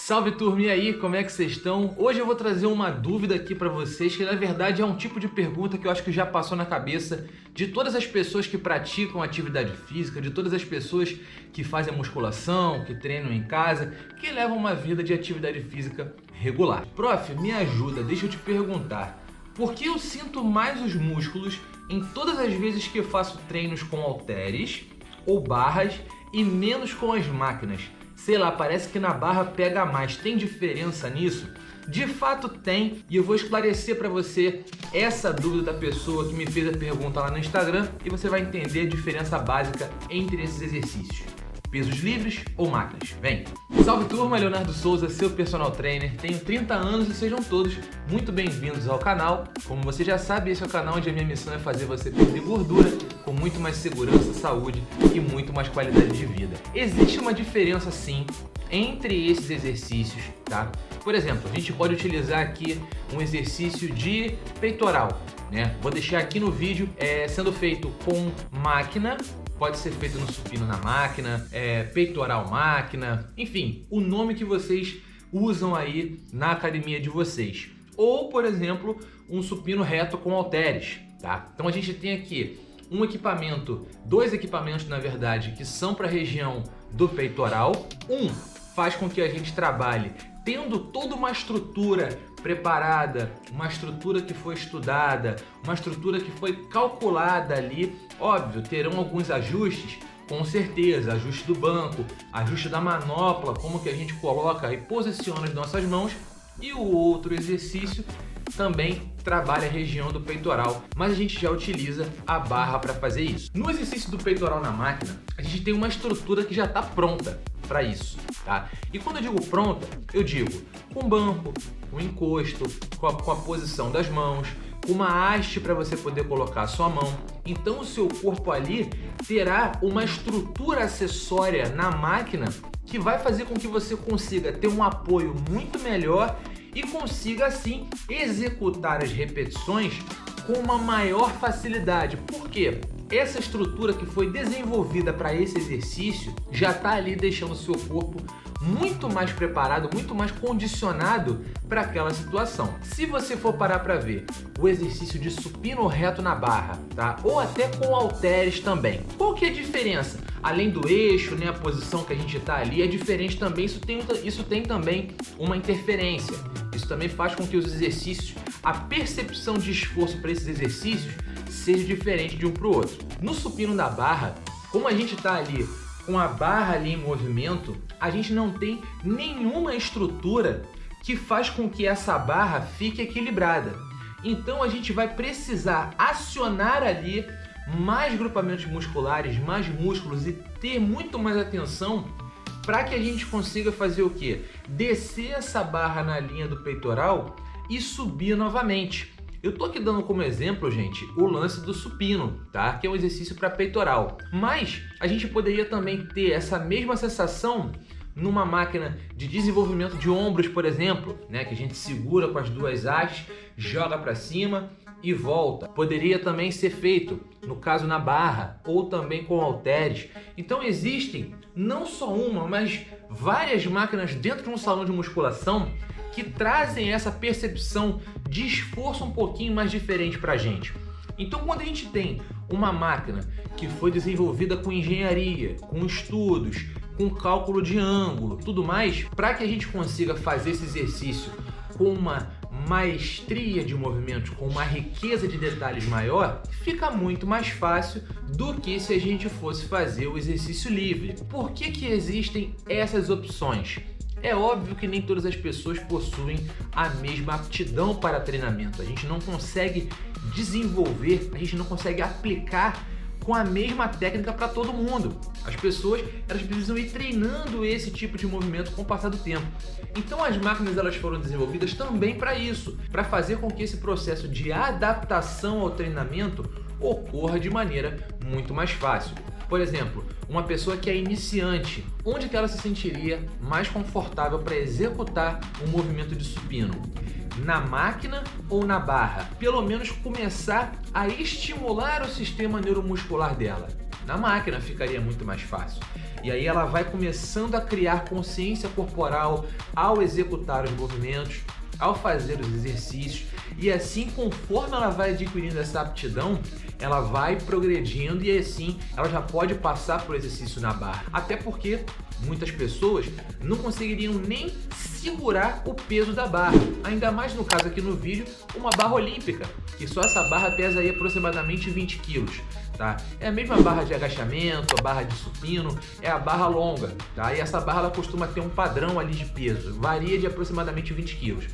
Salve turma, e aí, como é que vocês estão? Hoje eu vou trazer uma dúvida aqui para vocês, que na verdade é um tipo de pergunta que eu acho que já passou na cabeça de todas as pessoas que praticam atividade física, de todas as pessoas que fazem musculação, que treinam em casa, que levam uma vida de atividade física regular. Prof, me ajuda, deixa eu te perguntar, por que eu sinto mais os músculos em todas as vezes que eu faço treinos com halteres ou barras e menos com as máquinas? Sei lá, parece que na barra pega mais. Tem diferença nisso? De fato tem, e eu vou esclarecer para você essa dúvida da pessoa que me fez a pergunta lá no Instagram e você vai entender a diferença básica entre esses exercícios. Pesos livres ou máquinas? Vem! Salve turma, Leonardo Souza, seu personal trainer. Tenho 30 anos e sejam todos muito bem-vindos ao canal. Como você já sabe, esse é o canal onde a minha missão é fazer você perder gordura com muito mais segurança, saúde e muito mais qualidade de vida. Existe uma diferença sim entre esses exercícios, tá? Por exemplo, a gente pode utilizar aqui um exercício de peitoral, né? Vou deixar aqui no vídeo sendo feito com máquina. Pode ser feito no supino na máquina, peitoral máquina, enfim, o nome que vocês usam aí na academia de vocês. Ou, por exemplo, um supino reto com halteres, tá? Então a gente tem aqui dois equipamentos na verdade, que são para a região do peitoral. Um faz com que a gente trabalhe tendo toda uma estrutura preparada, uma estrutura que foi estudada, uma estrutura que foi calculada ali. Óbvio, terão alguns ajustes, com certeza, ajuste do banco, ajuste da manopla, como que a gente coloca e posiciona as nossas mãos. E o outro exercício também trabalha a região do peitoral, mas a gente já utiliza a barra para fazer isso. No exercício do peitoral na máquina, a gente tem uma estrutura que já está pronta para isso, tá? E quando eu digo pronta, eu digo com banco, com encosto, com a posição das mãos, com uma haste para você poder colocar a sua mão. Então o seu corpo ali terá uma estrutura acessória na máquina que vai fazer com que você consiga ter um apoio muito melhor e consiga assim executar as repetições com uma maior facilidade. Por quê? Essa estrutura que foi desenvolvida para esse exercício já está ali deixando o seu corpo muito mais preparado, muito mais condicionado para aquela situação. Se você for parar para ver o exercício de supino reto na barra, tá? Ou até com halteres também, qual que é a diferença? Além do eixo, né, a posição que a gente está ali é diferente também, isso tem também uma interferência. Isso também faz com que os exercícios, a percepção de esforço para esses exercícios seja diferente de um para o outro. No supino da barra, como a gente está ali com a barra ali em movimento, a gente não tem nenhuma estrutura que faz com que essa barra fique equilibrada. Então a gente vai precisar acionar ali mais grupamentos musculares, mais músculos e ter muito mais atenção para que a gente consiga fazer o quê? Descer essa barra na linha do peitoral e subir novamente. Eu tô aqui dando como exemplo, gente, o lance do supino, tá? Que é um exercício para peitoral. Mas a gente poderia também ter essa mesma sensação numa máquina de desenvolvimento de ombros, por exemplo, né? Que a gente segura com as duas hastes, joga para cima e volta. Poderia também ser feito, no caso na barra, ou também com halteres. Então existem não só uma, mas várias máquinas dentro de um salão de musculação que trazem essa percepção de esforço um pouquinho mais diferente para a gente. Então, quando a gente tem uma máquina que foi desenvolvida com engenharia, com estudos, com cálculo de ângulo, tudo mais, para que a gente consiga fazer esse exercício com uma maestria de movimentos, com uma riqueza de detalhes maior, fica muito mais fácil do que se a gente fosse fazer o exercício livre. Por que existem essas opções? É óbvio que nem todas as pessoas possuem a mesma aptidão para treinamento. A gente não consegue desenvolver, a gente não consegue aplicar com a mesma técnica para todo mundo. As pessoas, elas precisam ir treinando esse tipo de movimento com o passar do tempo. Então as máquinas, elas foram desenvolvidas também para isso, para fazer com que esse processo de adaptação ao treinamento ocorra de maneira muito mais fácil. Por exemplo, uma pessoa que é iniciante, onde que ela se sentiria mais confortável para executar um movimento de supino? Na máquina ou na barra? Pelo menos começar a estimular o sistema neuromuscular dela. Na máquina ficaria muito mais fácil. E aí ela vai começando a criar consciência corporal ao executar os movimentos, ao fazer os exercícios, e assim, conforme ela vai adquirindo essa aptidão, ela vai progredindo e assim ela já pode passar por exercício na barra. Até porque muitas pessoas não conseguiriam nem segurar o peso da barra. Ainda mais no caso aqui no vídeo, uma barra olímpica, que só essa barra pesa aí aproximadamente 20 quilos. Tá? É a mesma barra de agachamento, a barra de supino, é a barra longa. Tá? E essa barra ela costuma ter um padrão ali de peso, varia de aproximadamente 20 quilos.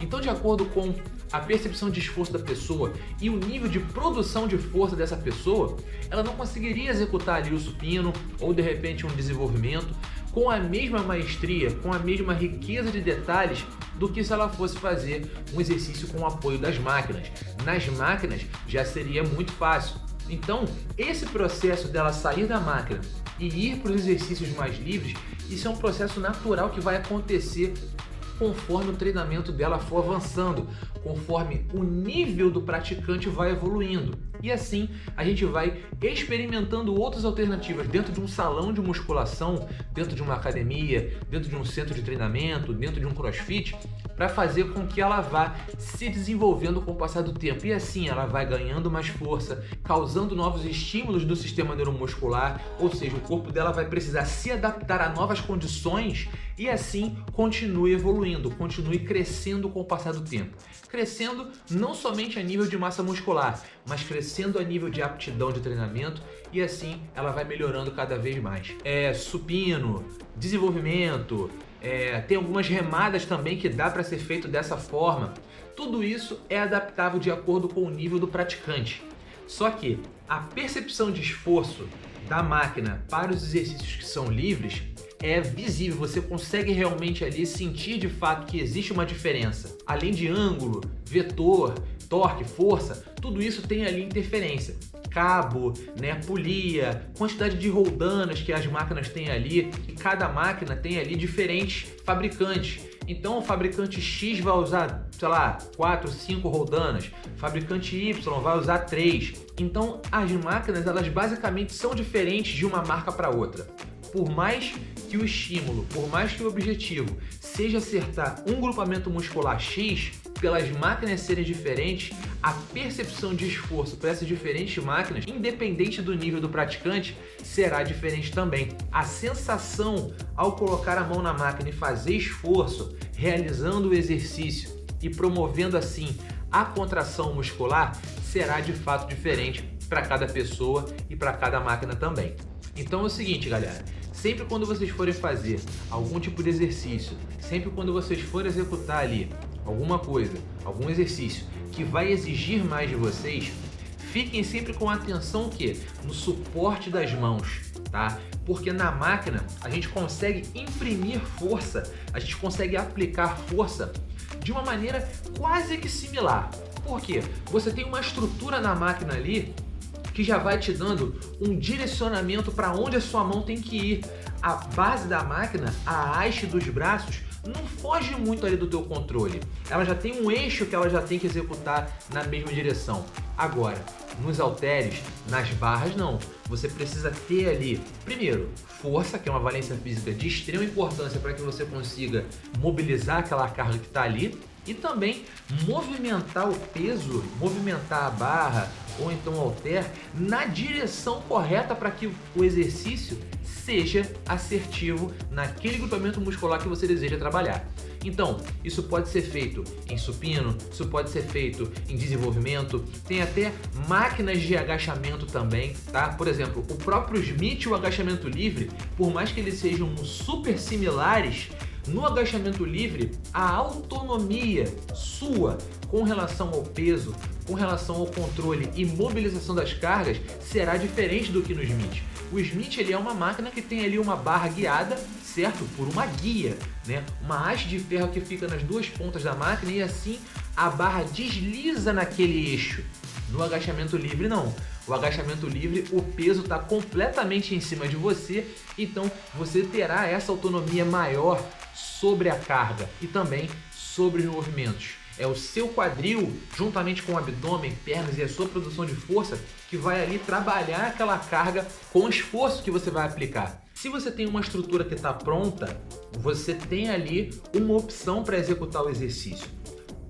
Então, de acordo com a percepção de esforço da pessoa e o nível de produção de força dessa pessoa, ela não conseguiria executar ali o supino ou de repente um desenvolvimento com a mesma maestria, com a mesma riqueza de detalhes do que se ela fosse fazer um exercício com o apoio das máquinas. Nas máquinas já seria muito fácil. Então, esse processo dela sair da máquina e ir para os exercícios mais livres, isso é um processo natural que vai acontecer conforme o treinamento dela for avançando, conforme o nível do praticante vai evoluindo. E assim a gente vai experimentando outras alternativas dentro de um salão de musculação, dentro de uma academia, dentro de um centro de treinamento, dentro de um crossfit, para fazer com que ela vá se desenvolvendo com o passar do tempo. E assim ela vai ganhando mais força, causando novos estímulos do sistema neuromuscular, ou seja, o corpo dela vai precisar se adaptar a novas condições e assim continue evoluindo, continue crescendo com o passar do tempo. Crescendo não somente a nível de massa muscular, mas crescendo a nível de aptidão de treinamento e assim ela vai melhorando cada vez mais. Supino, desenvolvimento, tem algumas remadas também que dá para ser feito dessa forma. Tudo isso é adaptável de acordo com o nível do praticante. Só que a percepção de esforço da máquina para os exercícios que são livres é visível, você consegue realmente ali sentir de fato que existe uma diferença. Além de ângulo, vetor, torque, força, tudo isso tem ali interferência. Cabo, polia, quantidade de roldanas que as máquinas têm ali, e cada máquina tem ali diferentes fabricantes. Então o fabricante X vai usar, 4, 5 roldanas, fabricante Y vai usar 3. Então as máquinas, elas basicamente são diferentes de uma marca para outra. Por mais que o estímulo, por mais que o objetivo seja acertar um grupamento muscular X, pelas máquinas serem diferentes, a percepção de esforço para essas diferentes máquinas, independente do nível do praticante, será diferente também. A sensação ao colocar a mão na máquina e fazer esforço, realizando o exercício e promovendo assim a contração muscular, será de fato diferente para cada pessoa e para cada máquina também. Então é o seguinte, galera, sempre quando vocês forem fazer algum tipo de exercício, sempre quando vocês forem executar ali alguma coisa, algum exercício que vai exigir mais de vocês, fiquem sempre com atenção no suporte das mãos, tá? Porque na máquina a gente consegue imprimir força, a gente consegue aplicar força de uma maneira quase que similar. Por quê? Você tem uma estrutura na máquina ali que já vai te dando um direcionamento para onde a sua mão tem que ir. A base da máquina, a haste dos braços, não foge muito ali do teu controle. Ela já tem um eixo que ela já tem que executar na mesma direção. Agora, nos halteres, nas barras, não. Você precisa ter ali, primeiro, força, que é uma valência física de extrema importância para que você consiga mobilizar aquela carga que está ali, e também movimentar o peso, movimentar a barra ou então o halter na direção correta para que o exercício seja assertivo naquele grupamento muscular que você deseja trabalhar. Então, isso pode ser feito em supino, isso pode ser feito em desenvolvimento, tem até máquinas de agachamento também, tá? Por exemplo, o próprio Smith e o agachamento livre, por mais que eles sejam super similares, no agachamento livre, a autonomia sua com relação ao peso, com relação ao controle e mobilização das cargas será diferente do que no Smith. O Smith ele é uma máquina que tem ali uma barra guiada, certo? Por uma guia, uma haste de ferro que fica nas duas pontas da máquina e assim a barra desliza naquele eixo. No agachamento livre não. O agachamento livre, o peso está completamente em cima de você, então você terá essa autonomia maior sobre a carga e também sobre os movimentos. É o seu quadril, juntamente com o abdômen, pernas e a sua produção de força, que vai ali trabalhar aquela carga com o esforço que você vai aplicar. Se você tem uma estrutura que está pronta, você tem ali uma opção para executar o exercício.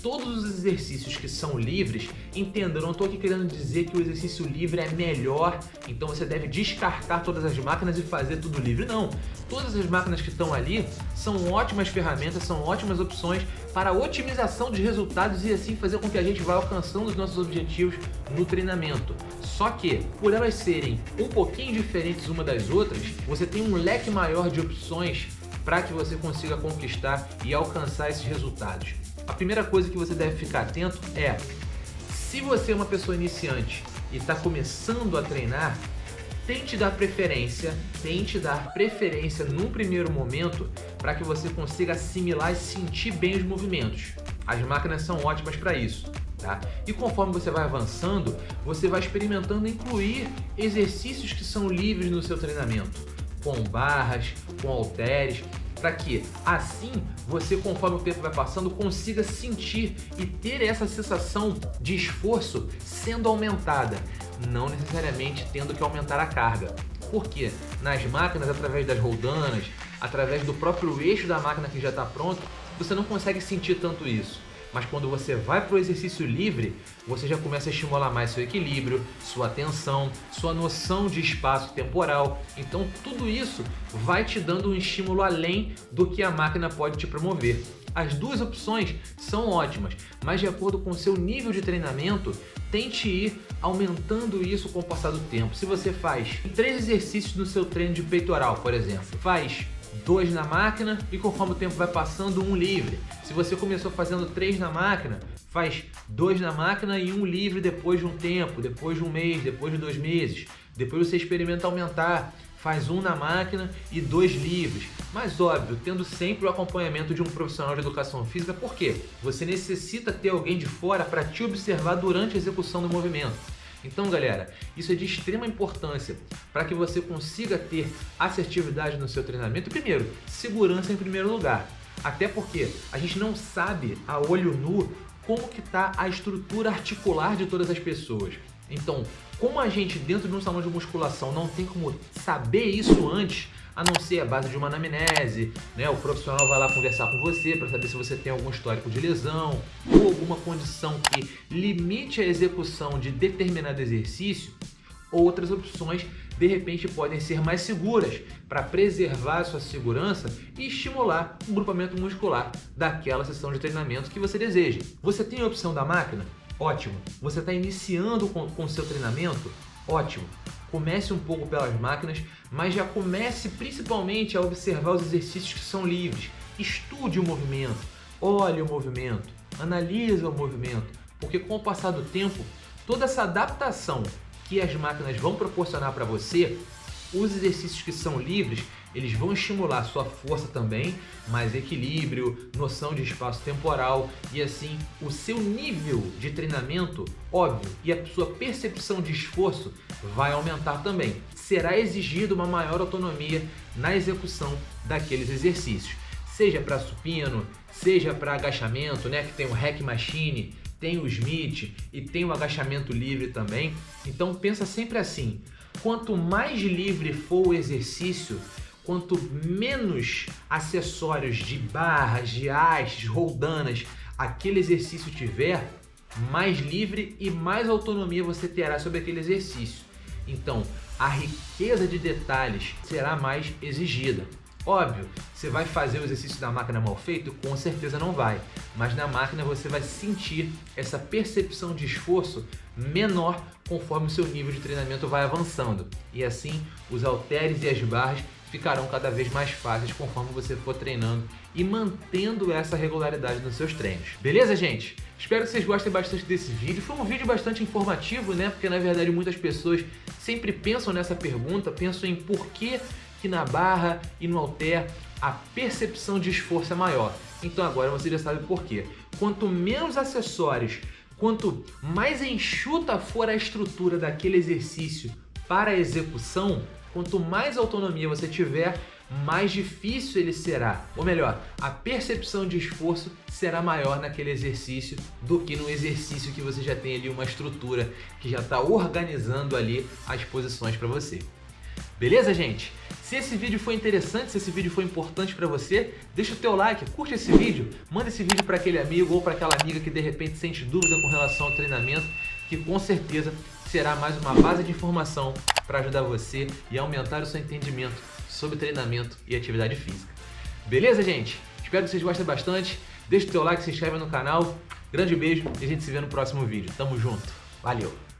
Todos os exercícios que são livres, entenda, eu não estou aqui querendo dizer que o exercício livre é melhor, então você deve descartar todas as máquinas e fazer tudo livre. Não, todas as máquinas que estão ali são ótimas ferramentas, são ótimas opções para otimização de resultados e assim fazer com que a gente vá alcançando os nossos objetivos no treinamento. Só que, por elas serem um pouquinho diferentes uma das outras, você tem um leque maior de opções para que você consiga conquistar e alcançar esses resultados. A primeira coisa que você deve ficar atento é, se você é uma pessoa iniciante e está começando a treinar, tente dar preferência num primeiro momento para que você consiga assimilar e sentir bem os movimentos. As máquinas são ótimas para isso, tá? E conforme você vai avançando, você vai experimentando incluir exercícios que são livres no seu treinamento, com barras, com halteres, para que assim você, conforme o tempo vai passando, consiga sentir e ter essa sensação de esforço sendo aumentada, não necessariamente tendo que aumentar a carga. Porque nas máquinas, através das roldanas, através do próprio eixo da máquina que já está pronto, você não consegue sentir tanto isso. Mas quando você vai para o exercício livre, você já começa a estimular mais seu equilíbrio, sua atenção, sua noção de espaço temporal. Então tudo isso vai te dando um estímulo além do que a máquina pode te promover. As duas opções são ótimas, mas de acordo com o seu nível de treinamento, tente ir aumentando isso com o passar do tempo. Se você faz 3 exercícios no seu treino de peitoral, por exemplo, faz 2 na máquina e conforme o tempo vai passando, 1 livre. Se você começou fazendo 3 na máquina, faz 2 na máquina e 1 livre depois de um tempo, depois de um mês, depois de 2 meses. Depois você experimenta aumentar, faz 1 na máquina e 2 livres. Mas óbvio, tendo sempre o acompanhamento de um profissional de educação física, por quê? Você necessita ter alguém de fora para te observar durante a execução do movimento. Então, galera, isso é de extrema importância para que você consiga ter assertividade no seu treinamento. Primeiro, segurança em primeiro lugar. Até porque a gente não sabe a olho nu como que está a estrutura articular de todas as pessoas. Então, como a gente dentro de um salão de musculação não tem como saber isso antes, a não ser a base de uma anamnese, né? O profissional vai lá conversar com você para saber se você tem algum histórico de lesão ou alguma condição que limite a execução de determinado exercício. Outras opções, de repente, podem ser mais seguras para preservar a sua segurança e estimular o grupamento muscular daquela sessão de treinamento que você deseja. Você tem a opção da máquina? Ótimo. Você está iniciando com o seu treinamento? Ótimo. Comece um pouco pelas máquinas, mas já comece principalmente a observar os exercícios que são livres. Estude o movimento, olhe o movimento, analise o movimento, porque com o passar do tempo, toda essa adaptação que as máquinas vão proporcionar para você, os exercícios que são livres, eles vão estimular sua força também, mais equilíbrio, noção de espaço temporal e assim o seu nível de treinamento, óbvio, e a sua percepção de esforço vai aumentar também. Será exigida uma maior autonomia na execução daqueles exercícios, seja para supino, seja para agachamento, né, que tem o Hack Machine, tem o Smith e tem o agachamento livre também. Então pensa sempre assim, quanto mais livre for o exercício, quanto menos acessórios de barras, de hastes, roldanas aquele exercício tiver, mais livre e mais autonomia você terá sobre aquele exercício. Então, a riqueza de detalhes será mais exigida. Óbvio, você vai fazer o exercício da máquina mal feito? Com certeza não vai, mas na máquina você vai sentir essa percepção de esforço menor conforme o seu nível de treinamento vai avançando. E assim, os halteres e as barras ficarão cada vez mais fáceis conforme você for treinando e mantendo essa regularidade nos seus treinos. Beleza, gente? Espero que vocês gostem bastante desse vídeo. Foi um vídeo bastante informativo, né? Porque na verdade muitas pessoas sempre pensam nessa pergunta, pensam em por que na barra e no halter a percepção de esforço é maior. Então agora você já sabe por quê. Quanto menos acessórios, quanto mais enxuta for a estrutura daquele exercício para a execução, quanto mais autonomia você tiver, mais difícil ele será. Ou melhor, a percepção de esforço será maior naquele exercício do que no exercício que você já tem ali uma estrutura que já está organizando ali as posições para você. Beleza, gente? Se esse vídeo foi interessante, se esse vídeo foi importante para você, deixa o teu like, curte esse vídeo, manda esse vídeo para aquele amigo ou para aquela amiga que de repente sente dúvida com relação ao treinamento, que com certeza será mais uma base de informação para ajudar você e aumentar o seu entendimento sobre treinamento e atividade física. Beleza, gente? Espero que vocês gostem bastante. Deixa o teu like, se inscreve no canal. Grande beijo e a gente se vê no próximo vídeo. Tamo junto. Valeu!